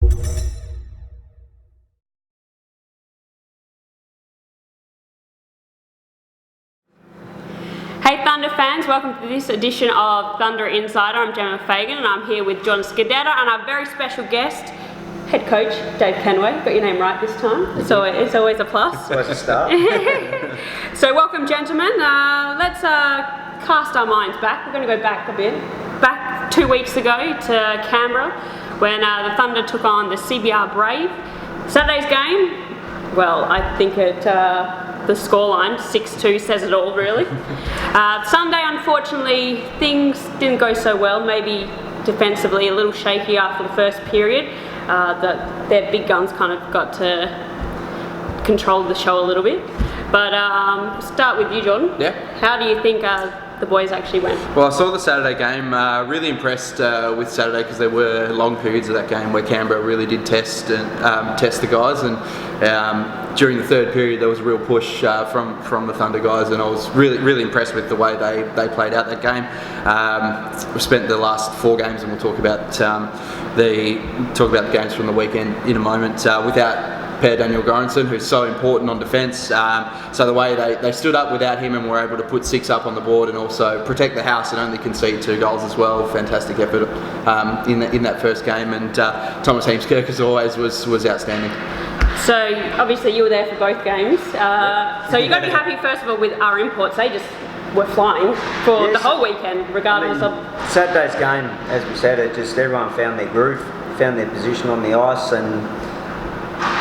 Hey Thunder fans, welcome to this edition of Thunder Insider. I'm Gemma Fagan and I'm here with Scardetta and our very special guest, head coach Dave Kenway. Got your name right this time. It's always a plus. It's a start. So welcome gentlemen. Let's cast our minds back. We're going to go back a bit. Back 2 weeks ago to Canberra when the Thunder took on the CBR Brave. Saturday's game, well, I think the scoreline, 6-2, says it all really. Sunday, unfortunately, things didn't go so well. Maybe defensively a little shaky after the first period. Their big guns kind of got to control the show a little bit. But start with you, Jordan. Yeah. How do you think the boys actually went? Well, I saw the Saturday game. Really impressed with Saturday because there were long periods of that game where Canberra really did test the guys, and during the third period there was a real push from the Thunder guys, and I was really impressed with the way they played out that game. We've spent the last 4 games, and we'll talk about the games from the weekend in a moment, without Daniel Goranson, who's so important on defence. So the way they stood up without him and were able to put 6 up on the board and also protect the house and only concede 2 goals as well. Fantastic effort in that first game, and Thomas Heemskirk, as always, was outstanding. So obviously you were there for both games. So you've got to be happy first of all with our imports. They just were flying for the whole weekend, regardless of Saturday's game. As we said, everyone found their groove, found their position on the ice, and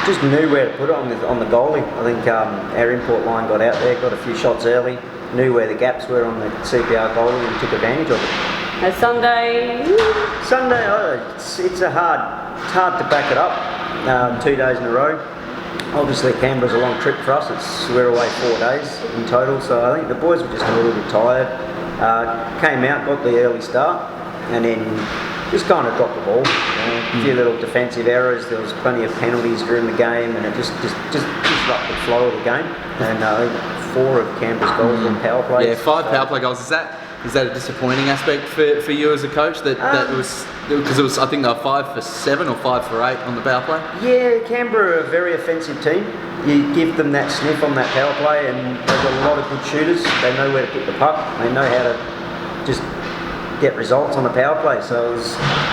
just knew where to put it on the goalie. I think our import line got out there, got a few shots early, knew where the gaps were on the CPR goalie and took advantage of it. Sunday, it's hard to back it up. 2 days in a row. Obviously Canberra's a long trip for us. We're away 4 days in total, so I think the boys were just a little bit tired. Came out, got the early start, and then just kind of dropped the ball. A few little defensive errors. There was plenty of penalties during the game, and it just disrupted the flow of the game. And I think 4 of Canberra's goals on power plays. Yeah, 5 power play goals. Is that a disappointing aspect for you as a coach? That was because it was, I think they were 5 for 7 or 5 for 8 on the power play. Yeah, Canberra are a very offensive team. You give them that sniff on that power play, and they've got a lot of good shooters. They know where to put the puck. They know how to just get results on the power play. So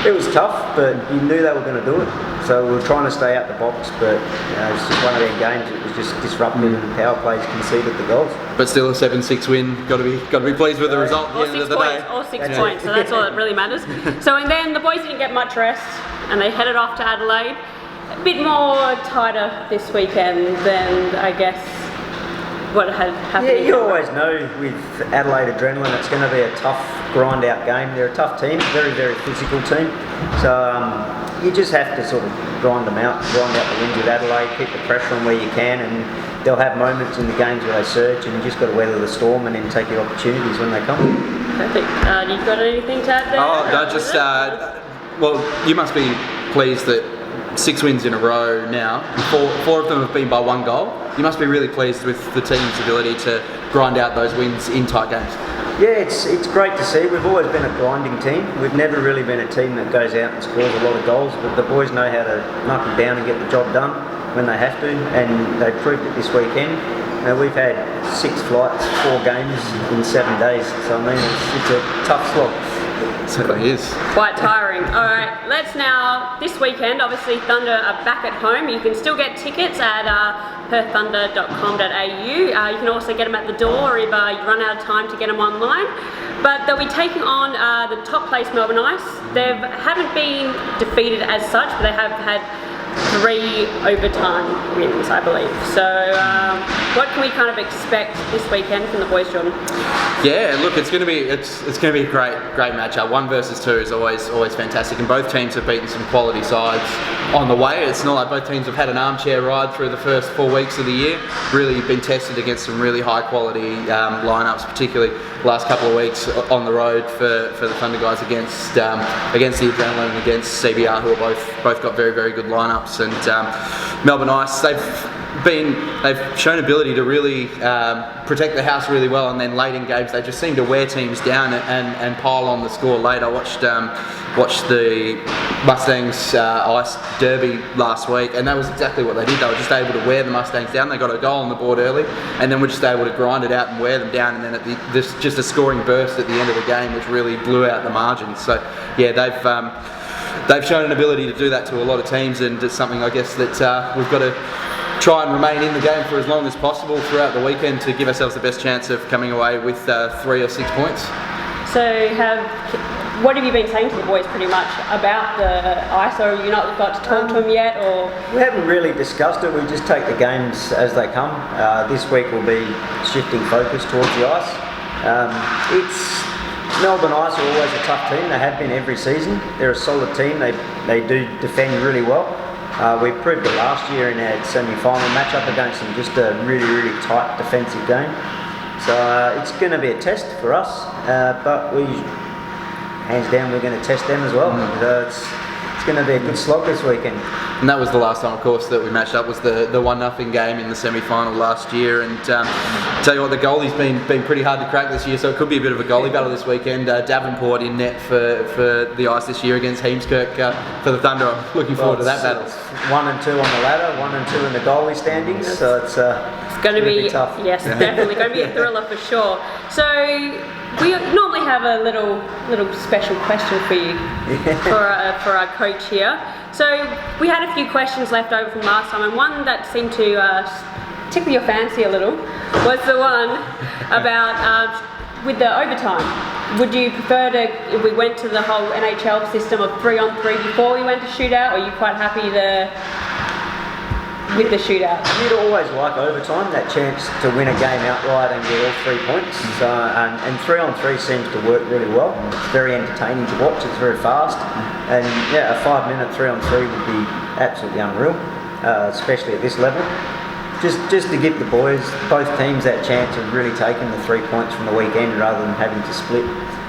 it was tough, but you knew they were going to do it. So we were trying to stay out the box, but it's just one of their games. It was just disrupted, and the power plays conceded the goals. But still a 7-6 win. Got to be pleased with the result at the end of the day. Or 6 points. So that's all that really matters. So and then the boys didn't get much rest, and they headed off to Adelaide. A bit more tighter this weekend than I guess what had happened. Yeah, you always know with Adelaide Adrenaline it's going to be a tough grind out game. They're a tough team, very physical team. So you just have to sort of grind out the wins with Adelaide, keep the pressure on where you can, and they'll have moments in the games where they surge, and you just got to weather the storm and then take your opportunities when they come. Perfect. You got anything to add there? Oh, no, just well, you must be pleased that 6 wins in a row now. 4 of them have been by 1 goal. You must be really pleased with the team's ability to grind out those wins in tight games. Yeah, it's great to see. We've always been a grinding team. We've never really been a team that goes out and scores a lot of goals, but the boys know how to knock them down and get the job done when they have to, and they proved it this weekend. We've had 6 flights, 4 games in 7 days, so I mean it's a tough slog. It certainly is. Quite tiring. Alright, let's now, this weekend, obviously Thunder are back at home. You can still get tickets at perththunder.com.au. You can also get them at the door if you run out of time to get them online. But they'll be taking on the top place Melbourne Ice. They haven't been defeated as such, but they have had 3 overtime wins, I believe. So what can we kind of expect this weekend from the boys, Jordan? Yeah, look, it's going to be a great matchup. 1 versus 2 is always fantastic, and both teams have beaten some quality sides on the way. It's not like both teams have had an armchair ride through the first 4 weeks of the year. Really been tested against some really high quality lineups, particularly last couple of weeks on the road for the Thunder guys against the Adrenaline and against CBR, who are both got very good lineups. And Melbourne Ice, they've shown ability to really protect the house really well, and then late in games they just seem to wear teams down and pile on the score late. I watched the Mustangs Ice Derby last week, and that was exactly what they did. They were just able to wear the Mustangs down. They got a goal on the board early, and then were just able to grind it out and wear them down, and then there's just a scoring burst at the end of the game which really blew out the margins. So yeah, they've shown an ability to do that to a lot of teams, and it's something I guess that we've got to try and remain in the game for as long as possible throughout the weekend to give ourselves the best chance of coming away with 3 or 6 points. So what have you been saying to the boys pretty much about the ice, or have you not got to talk to them yet? Or we haven't really discussed it. We just take the games as they come. This week will be shifting focus towards the ice. Melbourne Ice are always a tough team. They have been every season. They're a solid team. They do defend really well. We proved it last year in our semi-final match-up against them, just a really, really tight defensive game. So it's going to be a test for us, but hands down, we're going to test them as well. It's going to be a good slog this weekend. And that was the last time, of course, that we matched up, was the 1-0 game in the semi-final last year. And tell you what, the goalie's been pretty hard to crack this year, so it could be a bit of a goalie battle this weekend. Davenport in net for the Ice this year against Heemskirk for the Thunder. I'm looking forward to that battle. 1 and 2 on the ladder, 1 and 2 in the goalie standings, so it's going to be tough. Yes, definitely going to be a thriller for sure. So we normally have a little special question for you for our coach here. So we had a few questions left over from last time, and one that seemed to tickle your fancy a little was the one about with the overtime. Would you prefer if we went to the whole NHL system of 3-on-3 before we went to shootout, or are you quite happy with the shootout? You'd always like overtime, that chance to win a game outright and get all 3 points. So, and 3-on-3 seems to work really well. It's very entertaining to watch, it's very fast. And yeah, a 5-minute 3-on-3 would be absolutely unreal, especially at this level. Just to give the boys, both teams, that chance of really taking the 3 points from the weekend rather than having to split.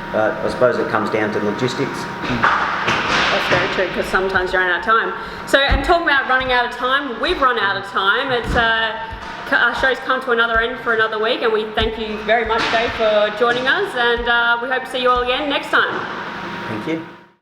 But I suppose it comes down to logistics. That's very true, because sometimes you run out of time. So, and talking about running out of time, we've run out of time. It's our show's come to another end for another week, and we thank you very much, Dave, for joining us, and we hope to see you all again next time. Thank you.